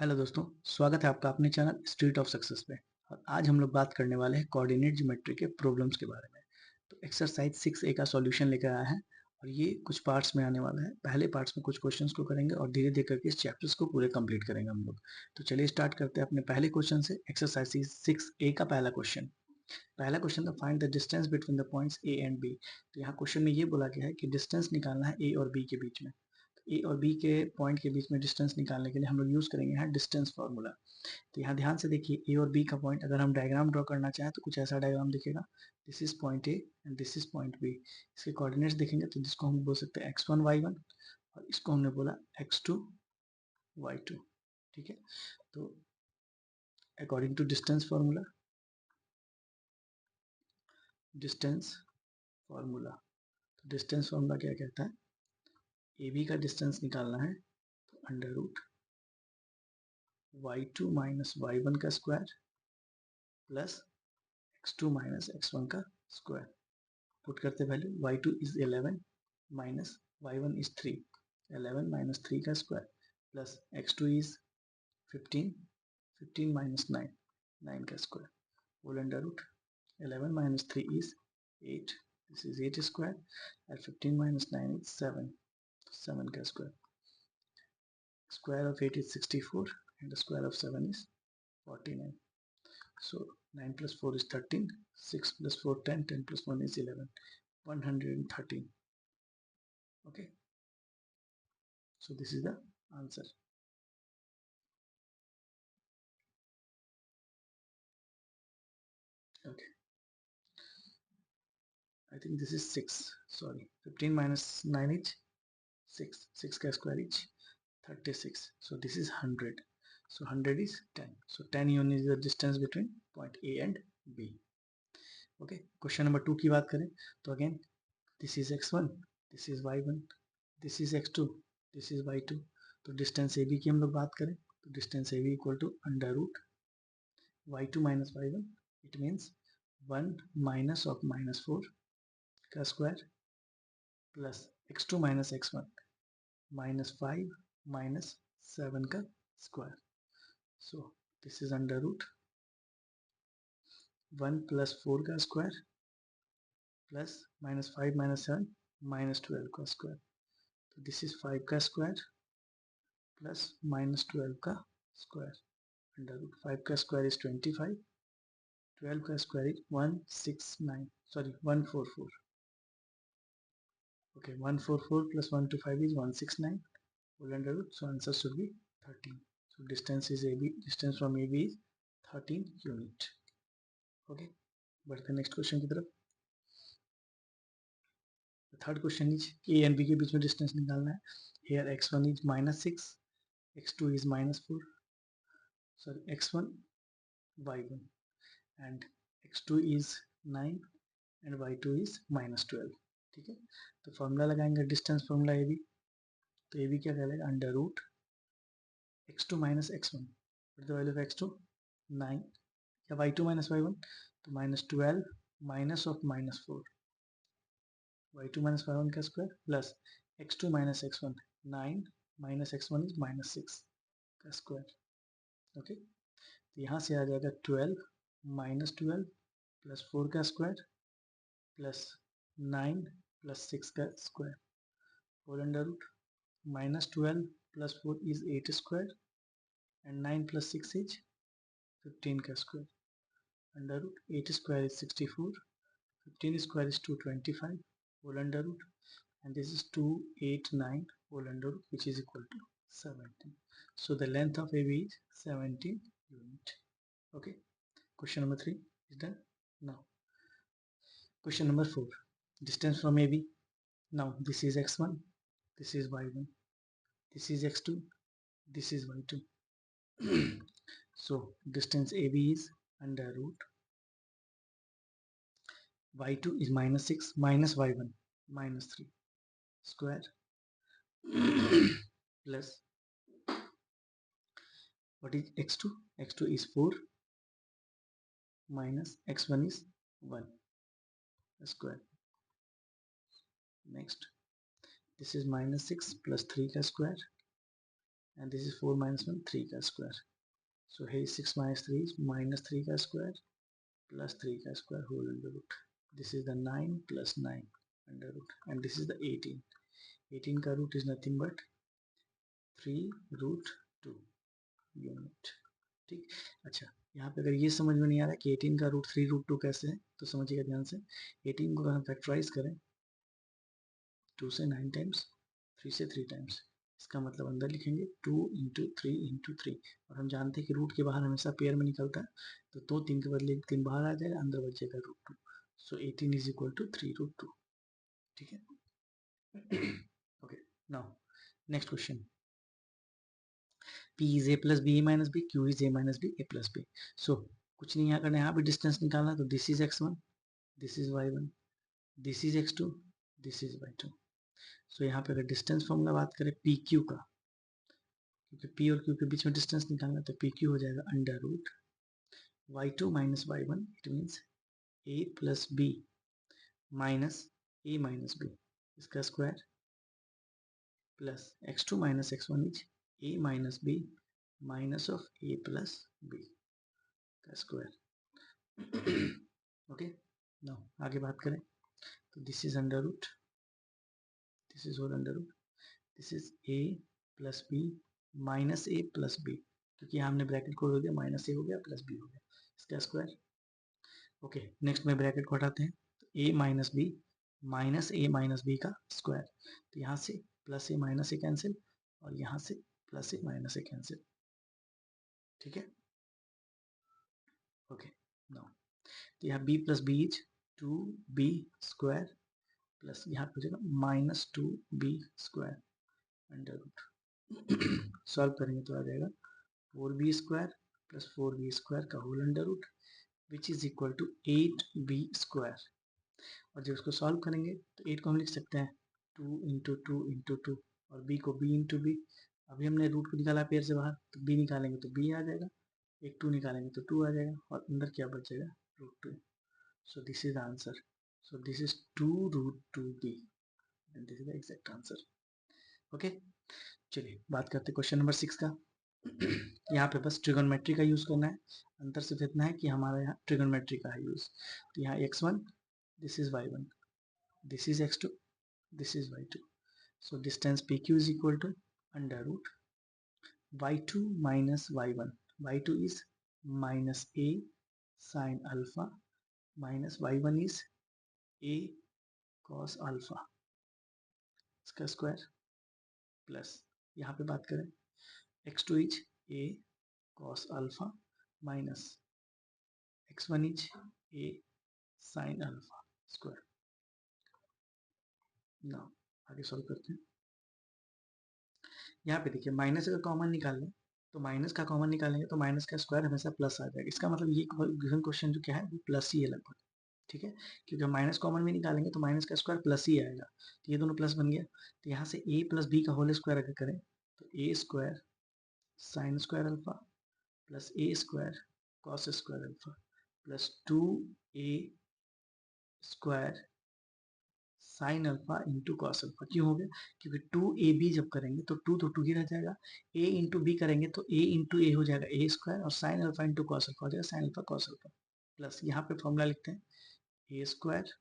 Hello दोस्तों, स्वागत है आपका अपने चैनल स्ट्रीट ऑफ सक्सेस पे। और आज हम लोग बात करने वाले हैं कोऑर्डिनेट ज्योमेट्री के प्रॉब्लम्स के बारे में। तो एक्सरसाइज 6A का सॉल्यूशन लेकर आया है और ये कुछ पार्ट्स में आने वाला है। पहले पार्ट्स में कुछ क्वेश्चंस को करेंगे और धीरे धीरे करके इस चैप्टर्स को पूरे कंप्लीट करेंगे हम लोग। तो चलिए स्टार्ट करते हैं अपने पहले क्वेश्चन से। एक्सरसाइज 6A का पहला क्वेश्चन था find the distance between the points A and B. तो यहाँ क्वेश्चन में ये बोला गया है कि डिस्टेंस निकालना है ए और बी के बीच में। ए और बी के पॉइंट के बीच में डिस्टेंस निकालने के लिए हम लोग यूज करेंगे यहाँ डिस्टेंस फार्मूला। तो यहाँ ध्यान से देखिए, ए और बी का पॉइंट अगर हम डायग्राम ड्रॉ करना चाहें तो कुछ ऐसा डायग्राम दिखेगा। This is point A and this is point B. इसके कोऑर्डिनेट्स देखेंगे तो जिसको हम बोल सकते हैं x1 y1 और इसको हमने बोला x2 y2। ठीक है, तो अकॉर्डिंग टू डिस्टेंस फार्मूला तो डिस्टेंस फार्मूला क्या कहता है, ए बी का डिस्टेंस निकालना है तो under root y2 minus y1 का square plus x2 minus x1 का स्क्वायर। पुट करते value y2 is 11 minus y1 is 3। 11 minus 3 का square plus x2 is 15। 15 minus 9, 9 का square whole under root 11 minus 3 is 8. This is 8 square and 15 minus 9 is 7. 7 का square. Square of 8 is 64 and the square of 7 is 49. So 9 plus 4 is 13. 6 plus 4 10. 10 plus 1 is 11. 113. Okay. So this is the answer. Okay. I think this is 6. Sorry. 15 minus 9 is 6. 6 का square is 36. So this is 100. So 100 is 10. So 10 units is the distance between point A and B. Okay. Question number 2 की बात करें तो again this is x1, this is y1, this is x2, this is y2. तो distance AB की हम लोग बात करें तो distance AB equal to under root y2 minus y1. It means 1 minus of minus 4 का square plus x2 minus x1 minus 5 minus 7 का square. So this is under root 1 plus 4 का square plus minus 5 minus 7 minus 12 का square. तो this is 5 का square plus minus 12 का square under root 5 का square is 25. 12 का square is 169, sorry 144. Okay, 144 plus 125 is 169 whole under root, so answer should be 13. So distance is AB, distance from AB is 13 unit. Okay, बढ़ते हैं next question की तरफ। Third question is A and B के बीच में distance निकालना है। Here x1 is -6, x2 is -4, sorry x1 y1 and x2 is 9 and y2 is -12। ठीक है, तो फॉर्मूला लगाएंगे डिस्टेंस फॉर्मूला ए बी। तो ए बी क्या कहलाएगा, under root x2 minus x1 the value of x2 9 या y2 माइनस y1 तो -12 minus of -4 y2 minus y1 का square plus x2 minus x1 9 minus x1 is -6 का square. Okay, तो यहाँ से आ जाएगा 12 माइनस 12 प्लस 4 का स्क्वायर प्लस 9 प्लस 6 का square whole under root -12 plus 4 is 8 square and 9 plus 6 is 15 का square under root 8 square is 64, 15 square is 225 whole under root and this is 289 whole under root which is equal to 17. So the length of AB is 17 unit. Okay, question number 3 is done. Now question number 4, distance from AB. Now this is x1, this is y1, this is x2, this is y2. So distance AB is under root y2 is -6 minus y1 -3 square plus what is x2? x2 is 4 minus x1 is 1 square. Next, this is -6 plus 3 का square and this is 4 minus 1 3 का square. So here is 6 minus 3 is minus 3 का square plus 3 का square whole under root. This is the 9 plus 9 under root, and this is the 18. 18 का root is nothing but 3 root 2 unit. ठीक. अच्छा, यहाँ पे अगर ये समझ में नहीं आ रहा है कि 18 का रूट 3 रूट 2 कैसे है, तो समझिएगा ध्यान से. 18 को अगर हम फैक्टराइज करें 2 से 9 टाइम्स, 3 से 3 टाइम्स, इसका मतलब अंदर लिखेंगे 2 इंटू 3 इंटू 3. और हम जानते हैं कि रूट के बाहर हमेशा पेयर में निकलता है, तो 2 3 के बदले 3 बाहर आ जाएगा, अंदर बचेगा root 2. So 18 is equal to 3 root 2. ठीक है. Okay, now next question. P is a plus b a minus b, Q is a minus b, a plus b. So कुछ नहीं यहाँ करना है, यहाँ पे डिस्टेंस निकालना है, तो this is x1, this is y1, this is x2, this is y2. सो यहाँ पे अगर डिस्टेंस फॉर्मूला बात करें पी क्यू का, क्योंकि p और q के बीच में डिस्टेंस निकालना है, तो पी क्यू हो जाएगा under root y2 minus y1, it means a plus b minus a minus b, इसका square, plus x2 minus x1 is a minus b minus of a plus b का square. Okay, now आगे बात करें, तो this is under root, this is whole under root, this is a plus B minus A plus B, क्योंकि यहाँ हमने bracket को हो गया, माइनस ए हो गया प्लस बी हो गया, इसका स्क्वायर. ओके, नेक्स्ट में ब्रैकेट को हटाते हैं, तो a minus B minus A minus B का स्क्वायर, तो यहाँ से plus A minus A cancel, और यहाँ से plus A minus A cancel. ठीक है. ओके, नाउ तो यहाँ b plus B is 2b square, plus यहाँ पे हो जाएगा minus 2b square under root. Solve करेंगे तो आ जाएगा 4b square plus 4b square का whole under root, which is equal to 8b square. और जब इसको सॉल्व करेंगे तो 8 को हम लिख सकते हैं 2 इंटू 2 इंटू 2, और b को b इंटू बी. अभी हमने रूट को निकाला पेयर से बाहर, तो b निकालेंगे तो b आ जाएगा, एक 2 निकालेंगे तो 2 आ जाएगा, और अंदर क्या बचेगा root 2. So this is answer. So this is 2 root 2b, and this is the exact answer. Okay, चलिए बात करते हैं क्वेश्चन नंबर 6 का. यहाँ पे बस ट्रिगोनोमेट्री का यूज करना है. अंतर सिर्फ इतना है कि हमारा यहाँ ट्रिगोनोमेट्री का है यूज. तो यहाँ x1, this is y1, this is x2, this is y2. So distance pq is equal to under root y2 minus y1. y2 is minus a sin alpha minus y1 is a cos alpha, इसका square, plus यहाँ पे बात करें x2 is a cos alpha minus x1 is a sin alpha square. Now आगे solve करते हैं. यहाँ पे देखिए माइनस अगर कॉमन निकाल लें, तो माइनस का कॉमन निकालेंगे तो माइनस का स्क्वायर हमेशा प्लस आ जाएगा. इसका मतलब ये गिवन क्वेश्चन जो क्या है वो प्लस ही है लगभग. ठीक है, क्योंकि माइनस कॉमन भी निकालेंगे तो माइनस का स्क्वायर प्लस ही आएगा, तो ये दोनों प्लस बन गया. तो यहाँ से a प्लस बी का होल स्क्वायर अगर करें तो a square sine square alpha plus a square cos square alpha plus 2a square sine alpha into cos alpha. क्यों हो गया? क्योंकि 2ab जब करेंगे तो 2 तो 2 ही रह जाएगा, a इंटू बी करेंगे तो a इंटू ए हो जाएगा a स्क्वायर, और sine alpha into cos alpha हो जाएगा sine alpha cos alpha, plus यहाँ पे फॉर्मूला लिखते हैं a square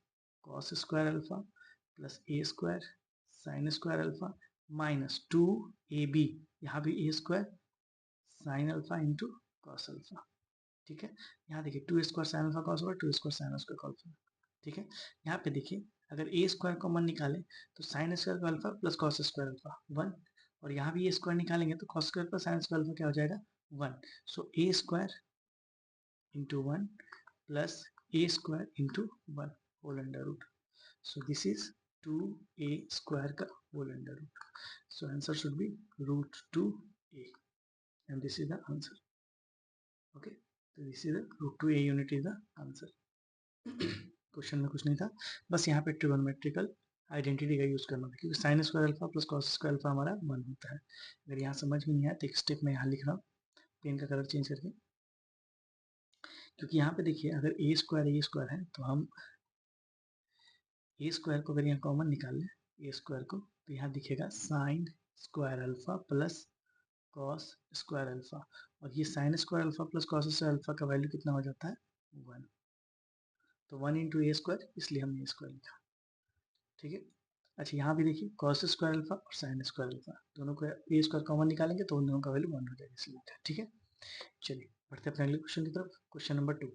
cos square alpha plus a square sine square alpha minus 2ab, यहाँ भी a square sine alpha into cos alpha. ठीक है, यहाँ देखिए 2 square sine alpha cos alpha, 2 square sine square cos alpha. ठीक है, यहाँ पे देखिए अगर ए स्क्वायर कॉमन निकालें तो साइन स्क्वायर का alpha plus cos square alpha 1, और यहाँ भी ए स्क्वायर निकालेंगे तो cos square plus sine square alpha क्या हो जाएगा 1. So a square into 1 plus a square into 1 whole under root. So this is 2a square का whole under root. So answer should be root 2a, and this is the answer. Okay, तो this is root 2a unit is the answer. Question में कुछ नहीं था, बस यहाँ पे trigonometrical identity का यूज करना था, क्योंकि sign square alpha plus cos square alpha हमारा 1 होता है. अगर यहाँ समझ में नहीं आया तो एक स्टेप में यहाँ लिख रहा हूँ पेन का कलर चेंज करके, क्योंकि यहाँ पे देखिए अगर ए स्क्वायर है तो हम ए स्क्वायर को अगर यहाँ कॉमन निकाल लें ए स्क्वायर को, तो यहाँ दिखेगा sign square alpha plus cos square alpha, और ये sign square alpha plus cos square alpha का वैल्यू कितना हो जाता है 1, तो 1 इंटू ए स्क्वायर, इसलिए हमने ए स्क्वायर लिखा। ठीक है, अच्छा यहाँ भी देखिए कॉस स्क्वायर अल्फा और साइन स्क्वायर अल्फा दोनों को ए स्क्वायर कॉमन निकालेंगे तो उन दोनों का वैल्यू 1 हो जाएगा, इसलिए लिखा। ठीक है, चलिए बढ़ते हैं अपने अगले क्वेश्चन की तरफ। Question number 2,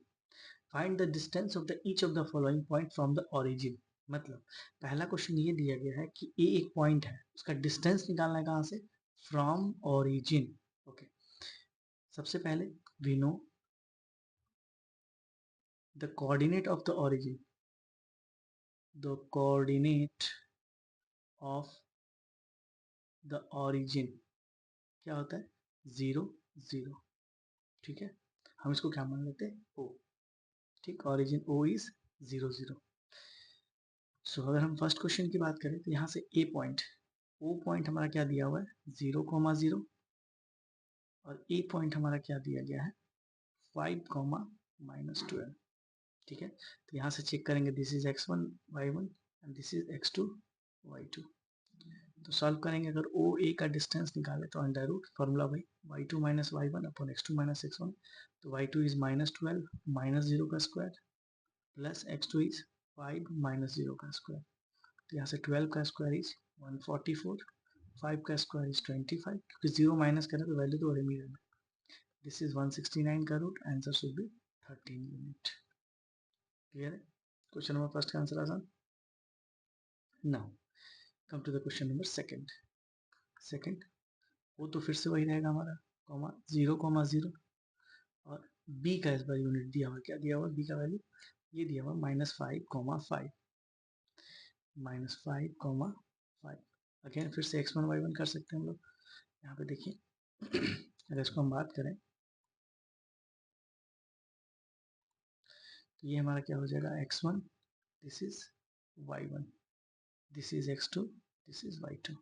find the distance of the each of the following point from the origin. मतलब पहला क्वेश्चन ये दिया गया है कि ए एक पॉइंट है, उसका डिस्टेंस निकालना है कहाँ से, फ्रॉम ओरिजिन। ओके, सबसे पहले we know the coordinate of the origin, the coordinate of the origin क्या होता है 0 0। ठीक है, हम इसको क्या मान लेते हैं ओ। ठीक, ओरिजिन ओ इज 0 0। सो अगर हम फर्स्ट क्वेश्चन की बात करें तो यहाँ से ए पॉइंट, ओ पॉइंट हमारा क्या दिया हुआ है 0, 0, और ए पॉइंट हमारा क्या दिया गया है 5, -12। ठीक है, तो यहाँ से चेक करेंगे this is x1 y1 and this is x2 y2। तो सॉल्व करेंगे, अगर ओ ए का डिस्टेंस निकाले तो अंडर रूट फॉर्मूला भाई y2 - y1 upon x2 - x1, तो y2 इज -12 -0 का स्क्वायर प्लस x2 इज 5 -0 का स्क्वायर, तो यहाँ से 12 का स्क्वायर इज 144, 5 का स्क्वायर इज 25, क्योंकि 0 माइनस करें तो वैल्यू तो रहेगी। दिस इज 169 का root, answer should be 13 unit. Clear है, क्वेश्चन नंबर फर्स्ट का आंसर आसान। Now come to the question number second. Second वो तो फिर से वही रहेगा हमारा, कॉमा 0, 0, और बी का इस बार यूनिट दिया हुआ, क्या दिया हुआ बी का वैल्यू, ये दिया हुआ -5, -5, -5, अगेन फिर से x1 y1 कर सकते हैं हम लोग। यहाँ पे देखिए अगर इसको हम बात करें तो ये हमारा क्या हो जाएगा x1, this is y1, this is x2, this is y2।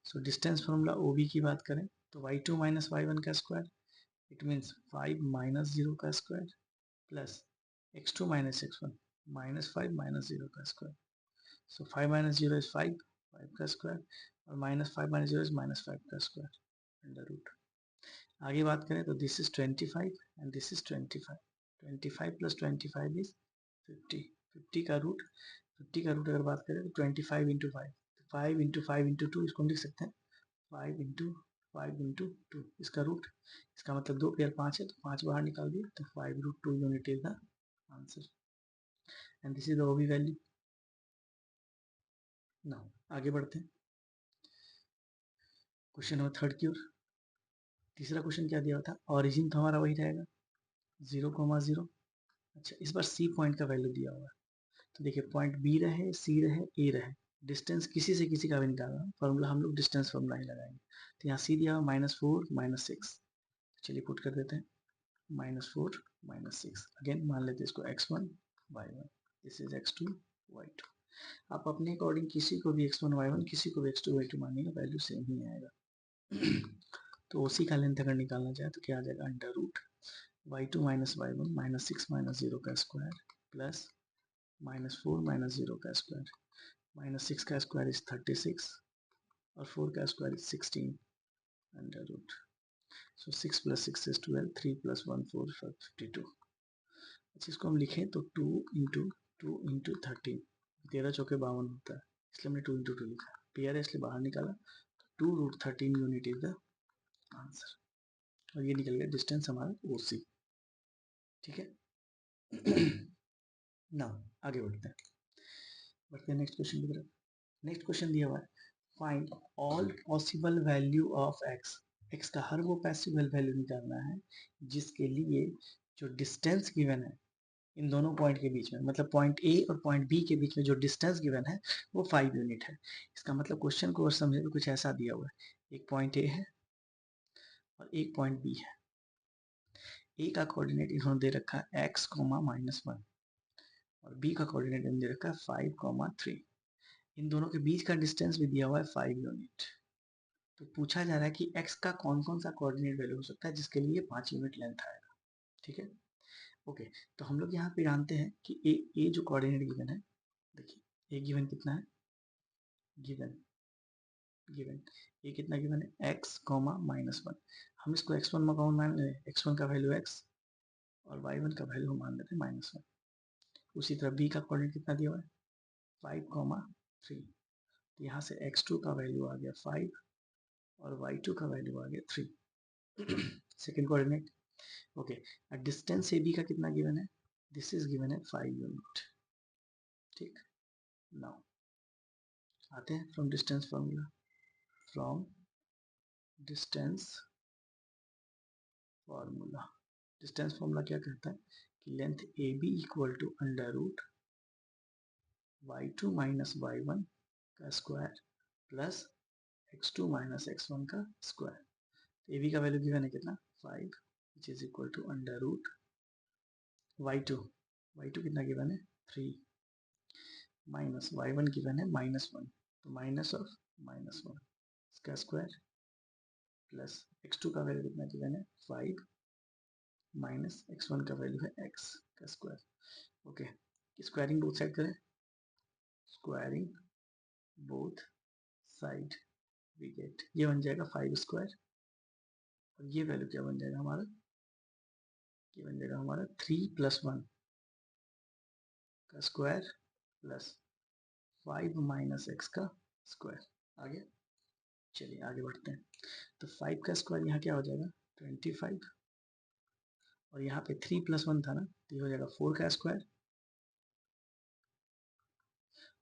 So distance formula OB की बात करें तो y2 - y1 का स्क्वायर, इट मीन्स 5 -0 का स्क्वायर प्लस x2 - x1 -5 -0 का स्क्वायर। सो 5 - 0 इज 5, 5 का स्क्वायर, और -5 - 0 इज -5 का स्क्वायर अंडर रूट। आगे बात करें तो this is 25 and this is 25, 25 + 25 is 50, 50 का रूट, 50 का रूट अगर बात करें तो 25 × 5, 5 × 5 × 2 इसको हम लिख सकते हैं 5 × 5 × 2, इसका रूट, इसका मतलब 2 पेयर 5 है तो 5 बाहर निकाल दिए, तो 5√2 unit is the answer and this is the OB value. Now आगे बढ़ते हैं क्वेश्चन नंबर थर्ड की ओर। तीसरा क्वेश्चन क्या दिया था, ओरिजिन तो हमारा वही रहेगा 0, 0। अच्छा, इस बार सी पॉइंट का वैल्यू दिया हुआ है, तो देखिए पॉइंट बी रहे, सी रहे, ए रहे, डिस्टेंस किसी से किसी का भी निकालना, फॉर्मूला हम लोग डिस्टेंस फॉर्मूला ही लगाएंगे। तो यहाँ सी दिया हुआ -4 -6, चलिए पुट कर देते हैं -4 -6, अगेन मान लेते हैं इसको x1 y1, this is x2 y2। आप अपने अकॉर्डिंग किसी को भी x1 y1 किसी को भी x2 y2 मानिएगा, वैल्यू सेम ही आएगा। तो उसी का लेंथ अगर निकालना चाहे तो क्या आ जाएगा अंडर रूट y2 - y1 -6 - 0 का स्क्वायर प्लस -4 - 0 का स्क्वायर, -6 का स्क्वायर इज 36 और 4 का square is 16 under root. So 6 + 6 is 12, 3 + 1 4 52। अच्छा, इसको हम लिखें तो 2 × 2 × 13, 13 चौके 52 होता है, इसलिए हमने 2 × 2 लिखा, पेयर है इसलिए बाहर निकाला, 2√13 यूनिट इज द आंसर, और ये निकल गया डिस्टेंस हमारा OC। ठीक है ना, आगे बढ़ते हैं नेक्स्ट क्वेश्चन की तरफ। नेक्स्ट क्वेश्चन दिया हुआ है, find all possible value of x का हर वो पॉसिबल वैल्यू निकालना है जिसके लिए जो डिस्टेंस गिवन है इन दोनों पॉइंट के बीच में, मतलब पॉइंट ए और पॉइंट बी के बीच में जो डिस्टेंस गिवन है वो 5 यूनिट है। इसका मतलब क्वेश्चन को और समझे तो कुछ ऐसा दिया हुआ है, एक पॉइंट ए है और एक पॉइंट बी है। ए का कोऑर्डिनेट इन्होंने दे रखा है x, -1, और बी का कोऑर्डिनेट दे रखा है 5, 3। इन दोनों के बीच का डिस्टेंस भी दिया हुआ है 5 यूनिट। तो पूछा जा रहा है कि x का कौन कौन सा कोऑर्डिनेट वैल्यू हो सकता है जिसके लिए 5 यूनिट लेंथ आएगा। ठीक है, ओके, तो हम लोग यहाँ पे जानते हैं कि ए जो कोऑर्डिनेट गिवन है, देखिए ए गिवन कितना है, गिवन गिवन, ये कितना गिवन है x कॉमा -1। हम इसको x1 में कॉमन मान लें, x1 का वैल्यू x और y1 का वैल्यू मान लेते हैं -1। उसी तरह b का कोऑर्डिनेट कितना दिया हुआ है 5,3। तो यहाँ से x2 का वैल्यू आ गया 5 और y2 का वैल्यू आ गया 3। Second coordinate okay. Distance A B का कितना गिवन है, दिस इज गिवन है 5 यूनिट। ठीक, नाउ आते हैं from distance formula. From distance formula, distance formula क्या कहता है कि length A B equal to under root y2 minus y1 का square plus x2 minus x1 का स्क्वायर। ए बी का वैल्यू गिवन है कितना 5 which is equal to under root y2 कितना गिवन है 3 माइनस y1 गिवन है -1, तो minus of -1 इसका स्क्वायर प्लस x2 का वैल्यू कितना गिवन है 5 माइनस x1 का वैल्यू है x का square. Okay, squaring both side करें, squaring both side we get, ये बन जाएगा 5 स्क्वायर और ये वैल्यू क्या बन जाएगा हमारा, ये बन जाएगा हमारा 3 + 1 का स्क्वायर प्लस 5 माइनस x का स्क्वायर। आगे चलिए आगे बढ़ते हैं। तो 5 का स्क्वायर यहाँ क्या हो जाएगा 25 और यहाँ पे 3 + 1 था ना, तो ये हो जाएगा 4 का स्क्वायर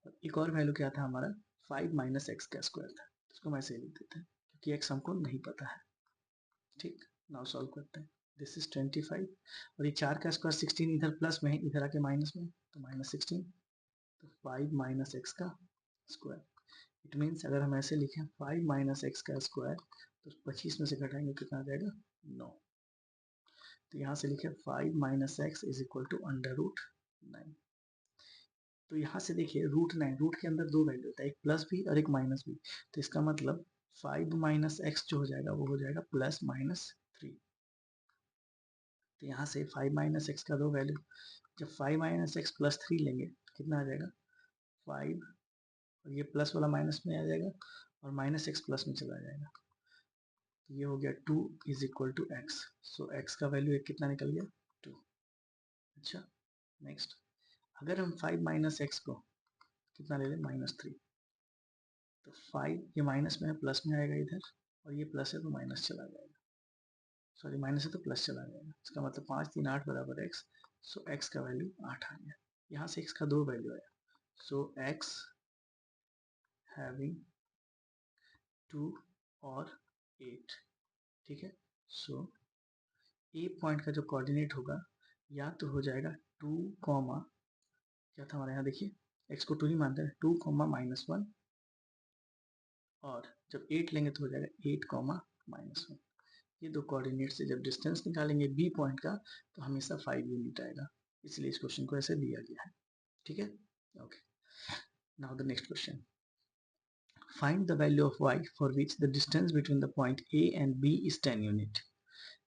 और एक और वैल्यू क्या था हमारा 5 माइनस x का स्क्वायर था, इसको मैं से लिख देते हैं क्योंकि x हमको नहीं पता है। ठीक, नाउ सॉल्व करते हैं। दिस इज 25 और ये 4 का स्क्वायर 16 इधर प्लस में है, इधर आके माइनस में, तो -16, तो 5 माइनस x का स्क्वायर। इट मीन्स अगर हम ऐसे लिखें 5 माइनस x का स्क्वायर तो 25 में से घटाएंगे कितना आ जाएगा 9। तो यहाँ से लिखे 5 minus x is equal to under root 9। तो यहाँ से देखिए रूट 9, रूट के अंदर दो वैल्यू होता है, एक प्लस भी और एक माइनस भी, तो इसका मतलब 5 माइनस एक्स जो हो जाएगा वो हो जाएगा +-3। तो यहाँ से 5 माइनस एक्स का दो वैल्यू, जब 5 माइनस एक्स +3 लेंगे कितना आ जाएगा 5 और ये प्लस वाला माइनस में आ जाएगा और माइनस एक्स प्लस में चला जाएगा, तो ये हो गया 2 is equal to x. So x का वैल्यू एक कितना निकल गया 2। अच्छा नेक्स्ट, अगर हम 5 माइनस एक्स को कितना ले लें -3, तो 5 ये माइनस में है प्लस में आएगा इधर और ये प्लस है तो माइनस चला जाएगा, सॉरी माइनस है तो प्लस चला जाएगा, इसका मतलब 5 3 8 बराबर एक्स। सो एक्स का वैल्यू 8 आ गया। यहाँ से एक्स का दो वैल्यू आया, सो एक्स हैविंग 2 और 8। ठीक है, सो ए पॉइंट का जो कोऑर्डिनेट होगा या तो हो जाएगा 2 कॉमा, क्या था हमारे यहाँ देखिए एक्स को 2 ही मानते हैं, 2 कॉमा -1 और जब 8 लेंगे तो हो जाएगा 8 कॉमा -1। ये दो कोऑर्डिनेट से जब डिस्टेंस निकालेंगे बी पॉइंट का तो हमेशा 5 यूनिट आएगा, इसलिए इस क्वेश्चन को ऐसे दिया गया है। ठीक है, okay. Now the next question, find the value of y for which the distance between the point a and b is 10 unit.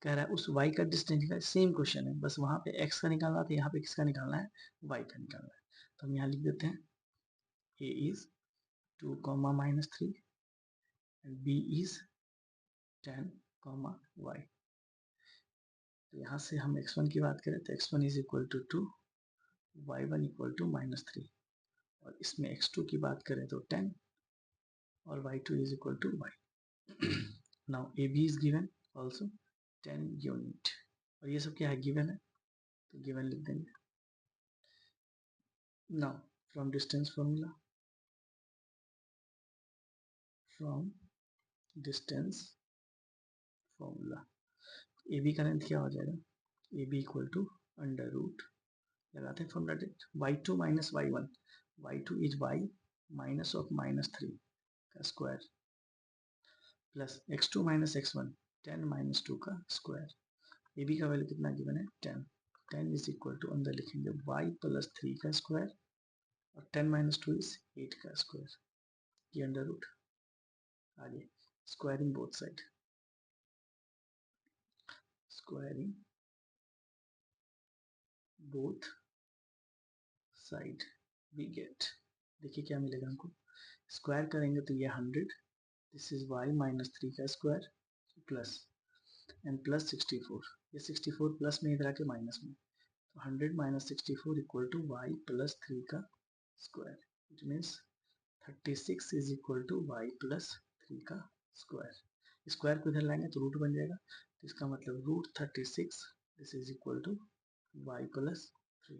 कह रहा है उस y का डिस्टेंस निकाल, सेम क्वेश्चन है, बस वहां पे x का निकालना था, यहाँ पे किसका निकालना है y का निकालना है। तो हम यहाँ लिख देते हैं a is 2 -3 and b is 10 y। तो यहाँ से हम x1 की बात करें तो x1 is equal to 2, y1 equal to -3 और इसमें x2 की बात करें तो 10 और y2 is equal to y। Now A B is given also 10 unit और ये सब क्या है गिवन है, तो गिवन लिख देंगे। Now from distance formula, from distance formula A B का लेंथ क्या हो जाएगा, A B equal to under root, लगाते हैं formula that y2 minus y1, y2 is y minus of -3 का square plus x2 minus x1 10 minus 2 का square. A B का value कितना गिवन है 10, 10 इज इक्वल टू अंदर लिखेंगे y + 3 का स्क्वायर और 10 माइनस 2 इज 8 का स्क्वायर, ये अंडर रूट। आगे squaring both side, squaring both side we get, देखिए क्या मिलेगा हमको, स्क्वायर करेंगे तो ये 100 दिस इज y माइनस 3 का स्क्वायर प्लस एंड प्लस 64, ये 64 प्लस में इधर आके माइनस में, तो 100 minus 64 equal to y plus 3 का square, it means 36 is equal to y plus 3 का स्क्वायर। स्क्वायर को इधर लाएंगे तो रूट बन जाएगा, तो इसका मतलब root 36 this is equal to y plus 3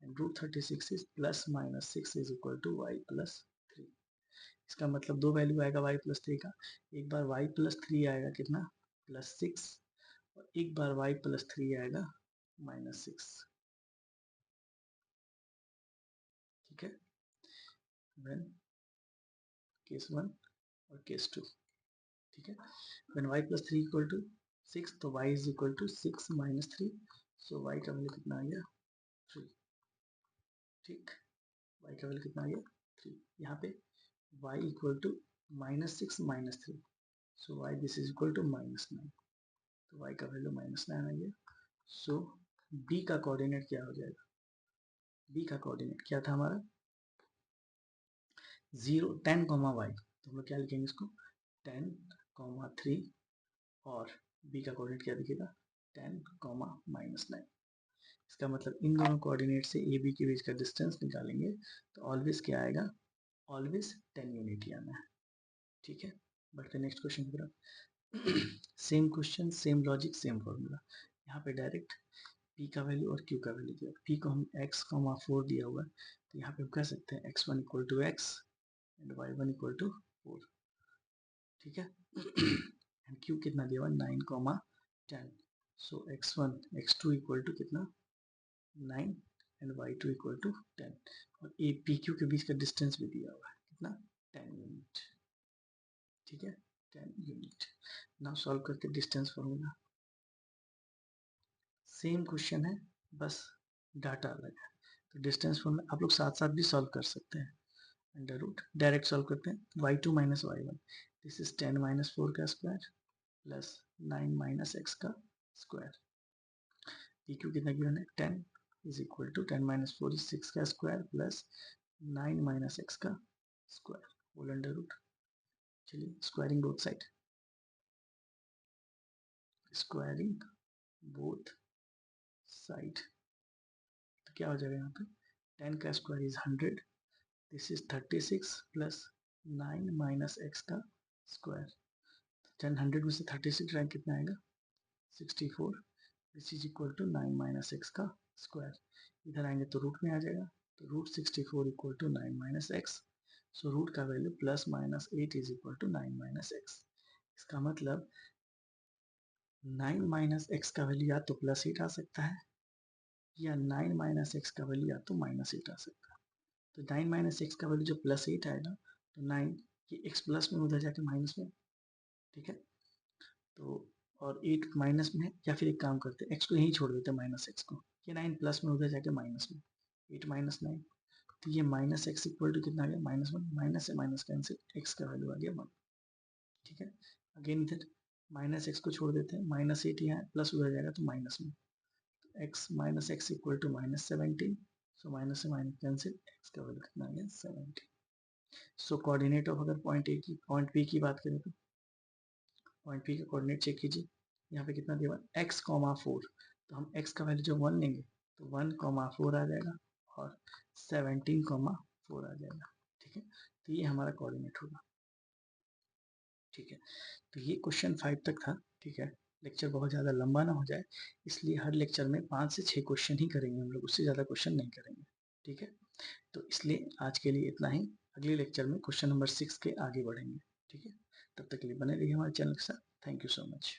and root 36 is plus minus 6 is equal to y plus 3। इसका मतलब दो वैल्यू आएगा y प्लस 3 का, एक बार y प्लस 3 आएगा कितना प्लस 6 और एक बार y प्लस 3 आएगा माइनस 6। ठीक है, व्हेन केस 1 और केस 2। ठीक है, when y plus 3 equal to 6 तो y is equal to 6 minus 3, so y का वैल्यू कितना आ गया 3। ठीक, y का वैल्यू कितना आ गया 3। यहाँ पे y equal to minus 6 minus 3, so y this is equal to minus 9, तो y का वैल्यू माइनस 9 आ गया। सो b का कोऑर्डिनेट क्या हो जाएगा, b का कोऑर्डिनेट क्या था हमारा 0 10 कॉमा y, तो हम लोग क्या लिखेंगे इसको 10 कॉमा 3 और b का कोऑर्डिनेट क्या दिखेगा 10 कॉमा माइनस 9। इसका मतलब इन दोनों कोऑर्डिनेट से ए बी के बीच का डिस्टेंस निकालेंगे तो ऑलवेज क्या आएगा, ऑलवेज 10 यूनिट ही आना है। ठीक है, बढ़ते नेक्स्ट क्वेश्चन की तरफ। Same question same logic same formula, यहाँ पे डायरेक्ट p का वैल्यू और q का वैल्यू दिया, p को हम x, 4 दिया हुआ है, तो यहाँ पे हम कह सकते हैं x1 equal to x and y1 equal to 4। ठीक है, एंड q कितना दिया हुआ 9, 10, सो x1 x2 इक्वल टू कितना 9 एंड y2 इक्वल टू 10 और ए पी क्यू के बीच का डिस्टेंस भी दिया हुआ है कितना 10 यूनिट। ठीक है, 10 यूनिट। नाउ सॉल्व करते डिस्टेंस फॉर्मूला, सेम क्वेश्चन है बस डाटा अलग है, तो डिस्टेंस फॉर्मूला आप लोग साथ साथ भी सॉल्व कर सकते हैं। अंडर रूट डायरेक्ट सॉल्व करते हैं, y2 minus y1 this is 10 minus 4 का स्क्वायर प्लस 9 माइनस x का स्क्वायर, पी क्यू कितना गिवन है 10 is equal to 10 minus 4 is 6 का स्क्वायर प्लस 9 माइनस x का स्क्वायर होल अंडर रूट। चलिए squaring both side, squaring both side, तो क्या हो जाएगा यहाँ पे 10 का square is 100 this is 36 plus 9 minus x का स्क्वायर, 10 100 में से 36 रैंक कितना आएगा 64 this is equal to 9 minus x का स्क्वायर, इधर आएंगे तो रूट में आ जाएगा, तो root 64 equal to 9 minus x, so root का value plus minus 8 is equal to 9 minus x. इसका मतलब 9 माइनस एक्स का वैल्यू या तो प्लस 8 आ सकता है या 9 माइनस एक्स का वैल्यू या तो माइनस 8 आ सकता है। तो 9 माइनस एक्स का वैल्यू जब प्लस 8 आएगा तो 9 ये एक्स प्लस में उधर जाके माइनस में। ठीक है, तो और 8 माइनस में है, या फिर एक काम करते हैं एक्स को यहीं छोड़ देते हैं माइनस एक्स को, ये 9 प्लस में उधर जाके माइनस में 8 माइनस 9, तो ये माइनस एक्स इक्वल टू कितना आ गया -1, माइनस से माइनस कैंसिल एक्स का वैल्यू आ गया 1। ठीक है, अगेन इधर माइनस एक्स को छोड़ देते हैं, माइनस 8 यहाँ प्लस उधर जाएगा तो माइनस में, तो x minus x equal to -17, so minus से माइनस कैंसिल एक्स का वैल्यू कितना आ गया 17। सो कोऑर्डिनेट ऑफ अगर पॉइंट ए की पॉइंट बी की बात करें तो पॉइंट बी का कोऑर्डिनेट चेक कीजिए, यहाँ पे कितना दिया हुआ x, 4, तो हम x का वैल्यू जब 1 लेंगे तो 1, 4 आ जाएगा और 17, 4 आ जाएगा। ठीक है, तो ये हमारा कोऑर्डिनेट होगा। ठीक है, तो ये क्वेश्चन 5 तक था। ठीक है, लेक्चर बहुत ज़्यादा लंबा ना हो जाए इसलिए हर लेक्चर में 5 से 6 क्वेश्चन ही करेंगे हम लोग, उससे ज़्यादा क्वेश्चन नहीं करेंगे। ठीक है, तो इसलिए आज के लिए इतना ही, अगले लेक्चर में क्वेश्चन नंबर 6 के आगे बढ़ेंगे। ठीक है, तब तक के लिए बने रहिए हमारे चैनल के साथ। Thank you so much.